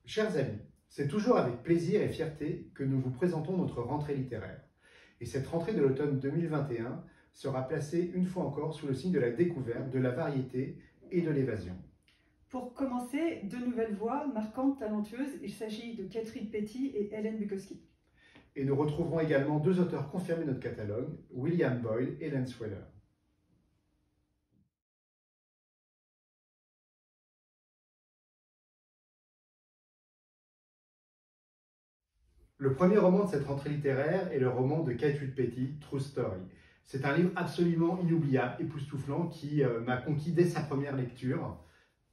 Chers amis, c'est toujours avec plaisir et fierté que nous vous présentons notre rentrée littéraire. Et cette rentrée de l'automne 2021 sera placée une fois encore sous le signe de la découverte, de la variété et de l'évasion. Pour commencer, deux nouvelles voix marquantes, talentueuses. Il s'agit de Catherine Petty et Hélène Bukowski. Et nous retrouverons également deux auteurs confirmés de notre catalogue, William Boyle et Lance Weller. Le premier roman de cette rentrée littéraire est le roman de Catherine Petty, True Story. C'est un livre absolument inoubliable, époustouflant, qui m'a conquis dès sa première lecture.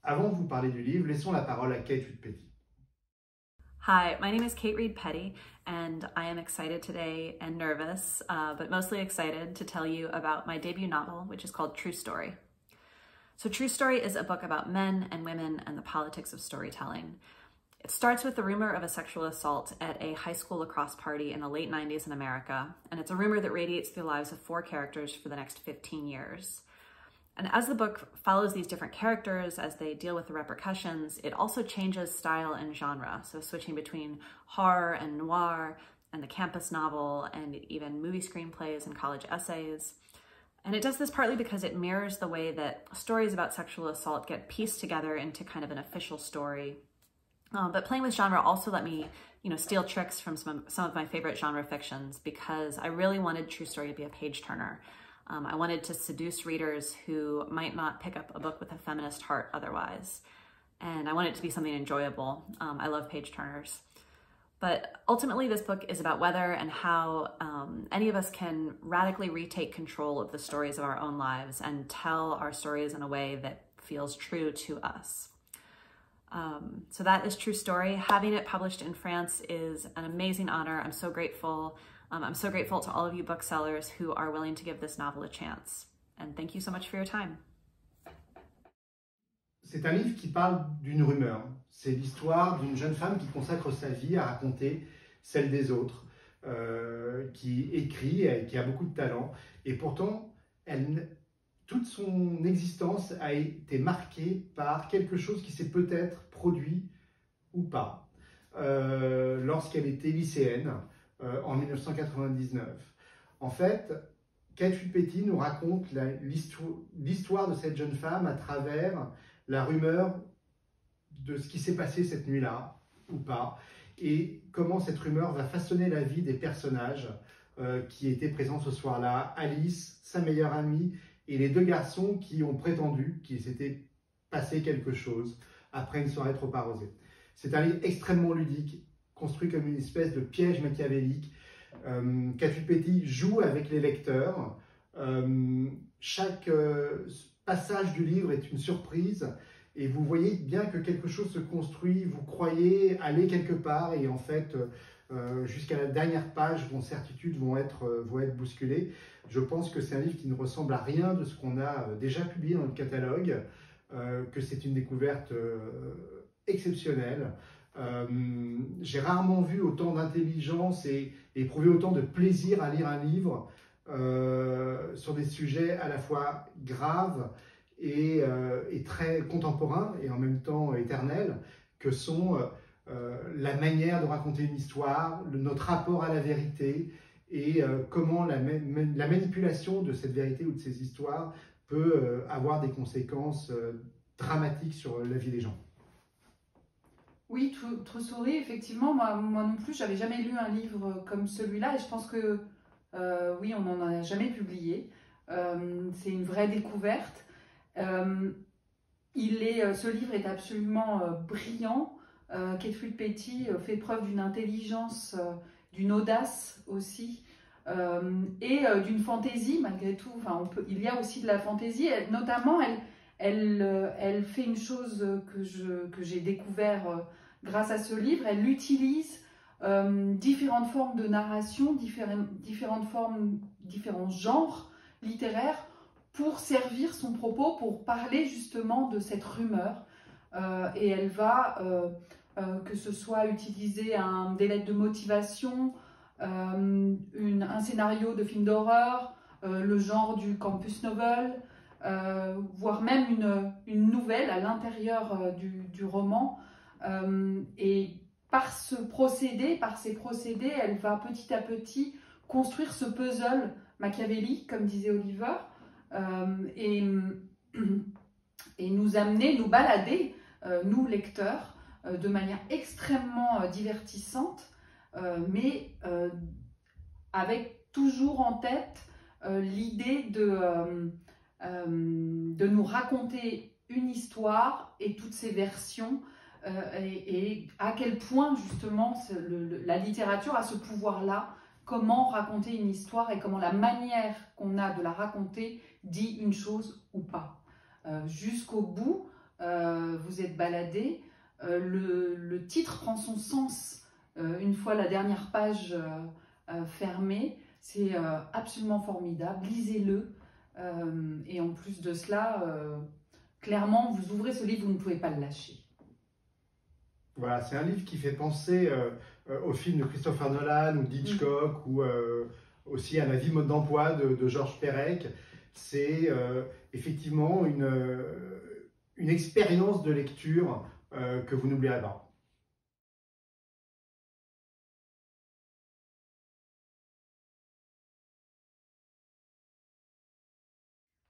Avant de vous parler du livre, laissons la parole à Catherine Petty. Hi, my name is Kate Reed Petty, and I am excited today and nervous, but mostly excited to tell you about my debut novel, which is called True Story. So True Story is a book about men and women and the politics of storytelling. It starts with the rumor of a sexual assault at a high school lacrosse party in the late 90s in America, and it's a rumor that radiates through the lives of 4 characters for the next 15 years. And as the book follows these different characters as they deal with the repercussions, it also changes style and genre, so switching between horror and noir and the campus novel and even movie screenplays and college essays. And it does this partly because it mirrors the way that stories about sexual assault get pieced together into kind of an official story. But playing with genre also let me, steal tricks from some of my favorite genre fictions, because I really wanted True Story to be a page turner. I wanted to seduce readers who might not pick up a book with a feminist heart otherwise. And I want it to be something enjoyable. I love page turners. But ultimately, this book is about whether and how any of us can radically retake control of the stories of our own lives and tell our stories in a way that feels true to us. So that is True Story. Having it published in France is an amazing honor. I'm so grateful. I'm so grateful to all of you booksellers who are willing to give this novel a chance. And thank you so much for your time. C'est un livre qui parle d'une rumeur. C'est l'histoire d'une jeune femme qui consacre sa vie à raconter celle des autres, qui écrit, qui a beaucoup de talent. Et pourtant, toute son existence a été marquée par quelque chose qui s'est peut-être produit ou pas lorsqu'elle était lycéenne en 1999. En fait, Catherine Petty nous raconte l'histoire de cette jeune femme à travers la rumeur de ce qui s'est passé cette nuit-là ou pas, et comment cette rumeur va façonner la vie des personnages qui étaient présents ce soir-là, Alice, sa meilleure amie, et les 2 garçons qui ont prétendu qu'il s'était passé quelque chose après une soirée trop arrosée. C'est un livre extrêmement ludique, construit comme une espèce de piège machiavélique. Catherine Petty joue avec les lecteurs. Chaque passage du livre est une surprise, et vous voyez bien que quelque chose se construit, vous croyez aller quelque part, et en fait, jusqu'à la dernière page, vos certitudes vont être bousculées. Je pense que c'est un livre qui ne ressemble à rien de ce qu'on a déjà publié dans le catalogue, que c'est une découverte exceptionnelle. J'ai rarement vu autant d'intelligence et éprouvé autant de plaisir à lire un livre sur des sujets à la fois graves et très contemporains et en même temps éternels, que sont la manière de raconter une histoire, notre rapport à la vérité, et comment la manipulation de cette vérité ou de ces histoires peut avoir des conséquences dramatiques sur la vie des gens. Oui, True Story, effectivement, moi non plus, j'avais jamais lu un livre comme celui-là, et je pense que oui, on n'en a jamais publié. C'est une vraie découverte. Ce livre est absolument brillant. Catherine Petty fait preuve d'une intelligence, d'une audace aussi, et d'une fantaisie malgré tout. Enfin, il y a aussi de la fantaisie. Notamment, elle fait une chose que j'ai découvert grâce à ce livre. Elle utilise différentes formes de narration, différentes formes, différents genres littéraires pour servir son propos, pour parler justement de cette rumeur. Et elle va, que ce soit utiliser des lettres de motivation, un scénario de film d'horreur, le genre du campus novel, voire même une nouvelle à l'intérieur du roman, Et par ces procédés, elle va petit à petit construire ce puzzle Machiavelli, comme disait Oliver, et nous amener, nous balader, nous lecteurs, de manière extrêmement divertissante, mais avec toujours en tête l'idée de nous raconter une histoire et toutes ses versions, et à quel point justement la littérature a ce pouvoir-là, comment raconter une histoire et comment la manière qu'on a de la raconter dit une chose ou pas. Jusqu'au bout, vous êtes baladé, le titre prend son sens une fois la dernière page fermée. C'est absolument formidable, lisez-le, et en plus de cela, clairement, vous ouvrez ce livre, vous ne pouvez pas le lâcher. Voilà, c'est un livre qui fait penser au film de Christopher Nolan ou d'Hitchcock, ou aussi à La vie mode d'emploi de Georges Perec. C'est effectivement une expérience de lecture que vous n'oublierez pas.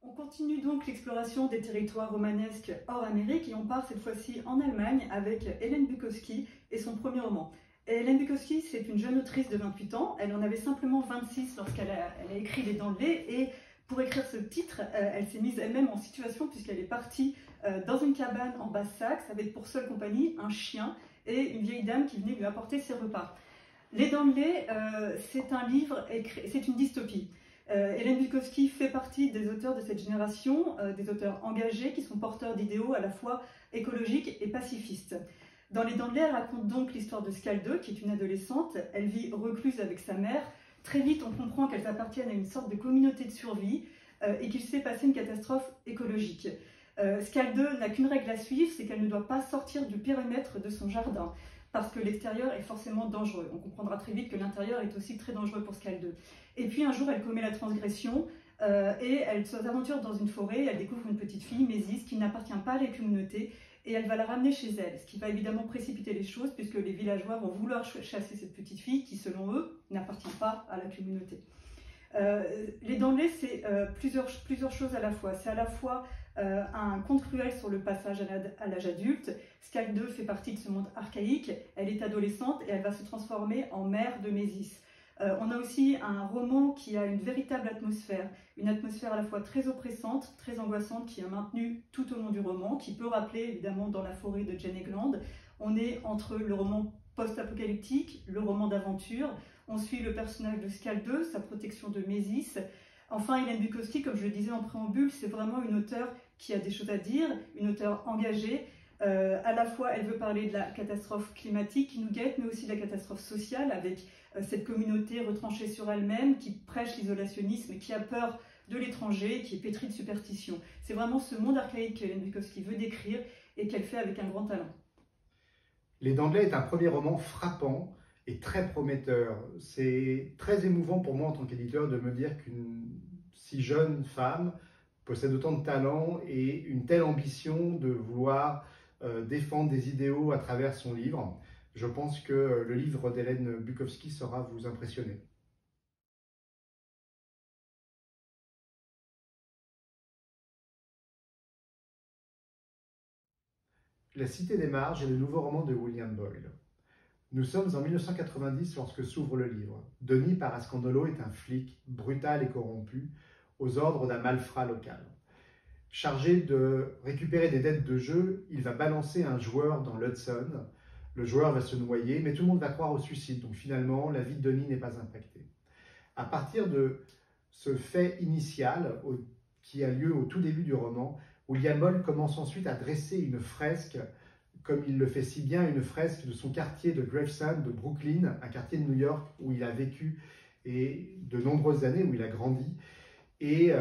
On continue donc l'exploration des territoires romanesques hors Amérique et on part cette fois-ci en Allemagne avec Hélène Bukowski et son premier roman. Hélène Bukowski, c'est une jeune autrice de 28 ans, elle en avait simplement 26 lorsqu'elle a écrit Les Dents de lait, et pour écrire ce titre, elle s'est mise elle-même en situation puisqu'elle est partie dans une cabane en Basse-Saxe avec pour seule compagnie un chien et une vieille dame qui venait lui apporter ses repas. Les Dents de lait, c'est un livre, c'est une dystopie. Hélène Bukowski fait partie des auteurs de cette génération, des auteurs engagés qui sont porteurs d'idéaux à la fois écologiques et pacifistes. Dans Les Dents de lait, elle raconte donc l'histoire de Skjalde, qui est une adolescente. Elle vit recluse avec sa mère. Très vite, on comprend qu'elles appartiennent à une sorte de communauté de survie et qu'il s'est passé une catastrophe écologique. Skjalde n'a qu'une règle à suivre, c'est qu'elle ne doit pas sortir du périmètre de son jardin, parce que l'extérieur est forcément dangereux. On comprendra très vite que l'intérieur est aussi très dangereux pour Skjalde. Et puis un jour, elle commet la transgression et elle s'aventure dans une forêt, elle découvre une petite fille, Mésis, qui n'appartient pas à la communauté, et elle va la ramener chez elle, ce qui va évidemment précipiter les choses, puisque les villageois vont vouloir chasser cette petite fille qui, selon eux, n'appartient pas à la communauté. Les Dents de lait, c'est plusieurs choses à la fois. C'est à la fois un conte cruel sur le passage à l'âge adulte. Skjalde fait partie de ce monde archaïque, elle est adolescente et elle va se transformer en mère de Mésis. On a aussi un roman qui a une véritable atmosphère, une atmosphère à la fois très oppressante, très angoissante, qui est maintenue tout au long du roman, qui peut rappeler évidemment Dans la forêt de Jane Egland. On est entre le roman post-apocalyptique, le roman d'aventure. On suit le personnage de Skjalde, sa protection de Mésis. Enfin, Hélène Bukowski, comme je le disais en préambule, c'est vraiment une auteure qui a des choses à dire, une auteure engagée. À la fois, elle veut parler de la catastrophe climatique qui nous guette, mais aussi de la catastrophe sociale, avec cette communauté retranchée sur elle-même, qui prêche l'isolationnisme, qui a peur de l'étranger, qui est pétrie de superstition. C'est vraiment ce monde archaïque qu'Hélène Bukowski veut décrire et qu'elle fait avec un grand talent. Les Dents de lait est un premier roman frappant et très prometteur. C'est très émouvant pour moi en tant qu'éditeur de me dire qu'une si jeune femme possède autant de talent et une telle ambition de vouloir défendre des idéaux à travers son livre. Je pense que le livre d'Hélène Bukowski saura vous impressionner. La Cité des Marges est le nouveau roman de William Boyle. Nous sommes en 1990 lorsque s'ouvre le livre. Denis Parascandolo est un flic brutal et corrompu, aux ordres d'un malfrat local. Chargé de récupérer des dettes de jeu, il va balancer un joueur dans l'Hudson. Le joueur va se noyer, mais tout le monde va croire au suicide. Donc finalement, la vie de Denis n'est pas impactée. À partir de ce fait initial, qui a lieu au tout début du roman, William Boyle commence ensuite à dresser une fresque, comme il le fait si bien, une fresque de son quartier de Gravesend, de Brooklyn, un quartier de New York où il a vécu et de nombreuses années, où il a grandi. Et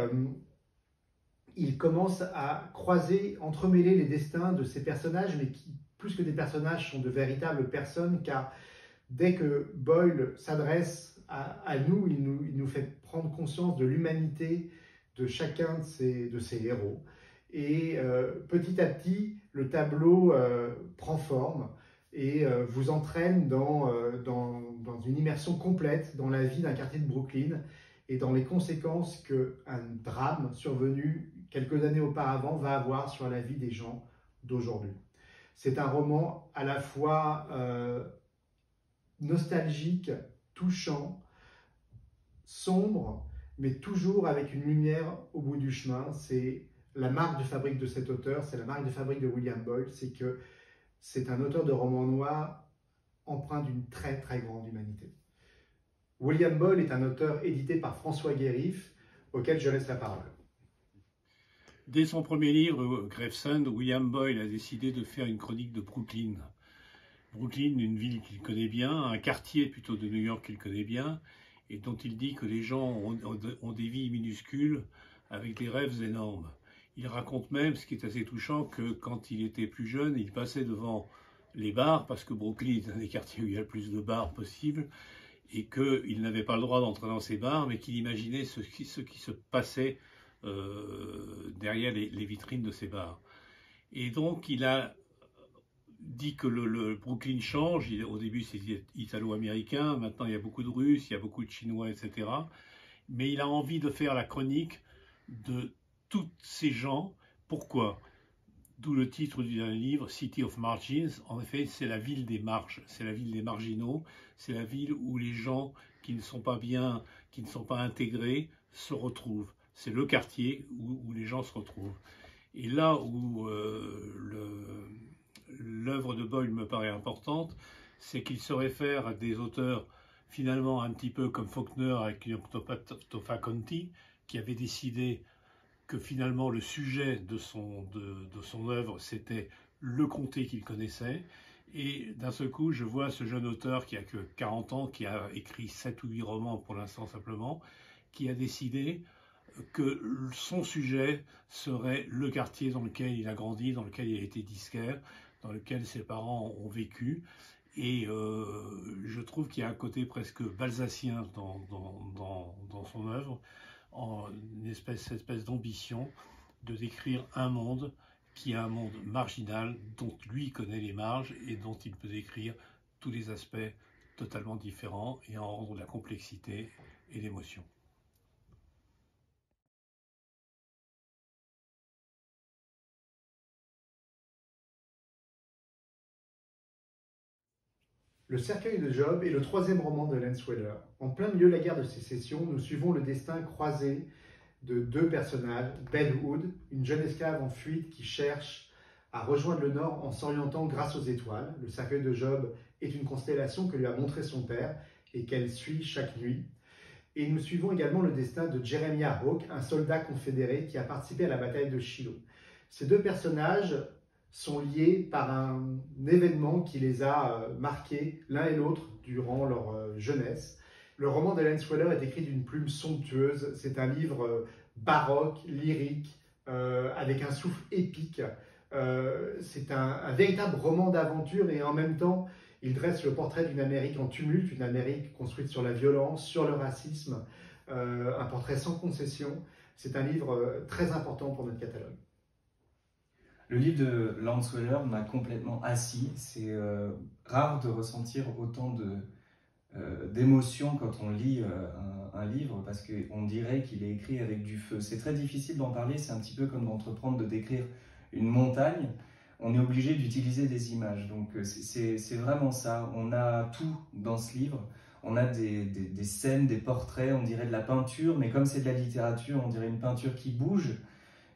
il commence à croiser, entremêler les destins de ces personnages, mais qui, plus que des personnages, sont de véritables personnes, car dès que Boyle s'adresse à nous, il nous fait prendre conscience de l'humanité de chacun de ces héros. Et petit à petit, le tableau prend forme. et vous entraîne dans une immersion complète dans la vie d'un quartier de Brooklyn et dans les conséquences qu'un drame survenu quelques années auparavant va avoir sur la vie des gens d'aujourd'hui. C'est un roman à la fois nostalgique, touchant, sombre, mais toujours avec une lumière au bout du chemin. C'est la marque de fabrique de cet auteur, c'est la marque de fabrique de William Boyle, c'est que c'est un auteur de romans noirs empreint d'une très très grande humanité. William Boyle est un auteur édité par François Guérif, auquel je laisse la parole. Dès son premier livre, Gravesend, William Boyle a décidé de faire une chronique de Brooklyn. Brooklyn, une ville qu'il connaît bien, un quartier plutôt de New York qu'il connaît bien, et dont il dit que les gens ont des vies minuscules avec des rêves énormes. Il raconte même, ce qui est assez touchant, que quand il était plus jeune, il passait devant les bars, parce que Brooklyn est un des quartiers où il y a le plus de bars possible, et qu'il n'avait pas le droit d'entrer dans ces bars, mais qu'il imaginait ce qui se passait derrière les vitrines de ces bars. Et donc il a dit que le Brooklyn change. Au début c'était italo-américain, maintenant il y a beaucoup de Russes, il y a beaucoup de Chinois, etc. Mais il a envie de faire la chronique de tous ces gens. Pourquoi? D'où le titre du dernier livre, City of Margins. En effet, c'est la ville des marges, c'est la ville des marginaux, c'est la ville où les gens qui ne sont pas bien, qui ne sont pas intégrés, se retrouvent. C'est le quartier où les gens se retrouvent. Et là où l'œuvre de Boyle me paraît importante, c'est qu'il se réfère à des auteurs finalement un petit peu comme Faulkner avec Topher Conti, qui avait décidé que finalement le sujet de son œuvre, c'était le comté qu'il connaissait. Et d'un seul coup, je vois ce jeune auteur qui a que 40 ans, qui a écrit 7 ou 8 romans pour l'instant simplement, qui a décidé que son sujet serait le quartier dans lequel il a grandi, dans lequel il a été disquaire, dans lequel ses parents ont vécu. Et je trouve qu'il y a un côté presque balsacien dans son œuvre, une espèce d'ambition de décrire un monde qui est un monde marginal, dont lui connaît les marges et dont il peut décrire tous les aspects totalement différents et en rendre la complexité et l'émotion. Le cercueil de Job est le troisième roman de Lance Weller. En plein milieu de la guerre de sécession, nous suivons le destin croisé de deux personnages, Belle Hood, une jeune esclave en fuite qui cherche à rejoindre le Nord en s'orientant grâce aux étoiles. Le cercueil de Job est une constellation que lui a montré son père et qu'elle suit chaque nuit. Et nous suivons également le destin de Jeremiah Hawk, un soldat confédéré qui a participé à la bataille de Shiloh. Ces deux personnages sont liés par un événement qui les a marqués l'un et l'autre durant leur jeunesse. Le roman de Lance Weller est écrit d'une plume somptueuse. C'est un livre baroque, lyrique, avec un souffle épique. C'est un véritable roman d'aventure et en même temps, il dresse le portrait d'une Amérique en tumulte, une Amérique construite sur la violence, sur le racisme, un portrait sans concession. C'est un livre très important pour notre catalogue. Le livre de Lance Weller m'a complètement assis. C'est rare de ressentir autant d'émotions quand on lit un livre, parce qu'on dirait qu'il est écrit avec du feu. C'est très difficile d'en parler, c'est un petit peu comme d'entreprendre de décrire une montagne. On est obligé d'utiliser des images, donc c'est vraiment ça. On a tout dans ce livre. On a des scènes, des portraits, on dirait de la peinture, mais comme c'est de la littérature, on dirait une peinture qui bouge.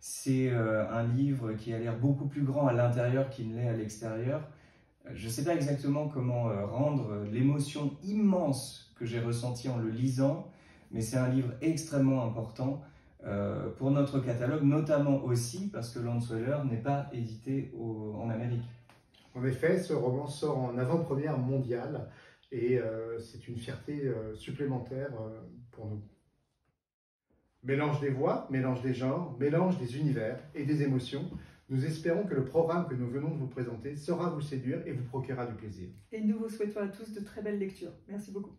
C'est un livre qui a l'air beaucoup plus grand à l'intérieur qu'il ne l'est à l'extérieur. Je ne sais pas exactement comment rendre l'émotion immense que j'ai ressentie en le lisant, mais c'est un livre extrêmement important pour notre catalogue, notamment aussi parce que Lance Weller n'est pas édité en Amérique. En effet, ce roman sort en avant-première mondiale et c'est une fierté supplémentaire pour nous. Mélange des voix, mélange des genres, mélange des univers et des émotions. Nous espérons que le programme que nous venons de vous présenter saura vous séduire et vous procurera du plaisir. Et nous vous souhaitons à tous de très belles lectures. Merci beaucoup.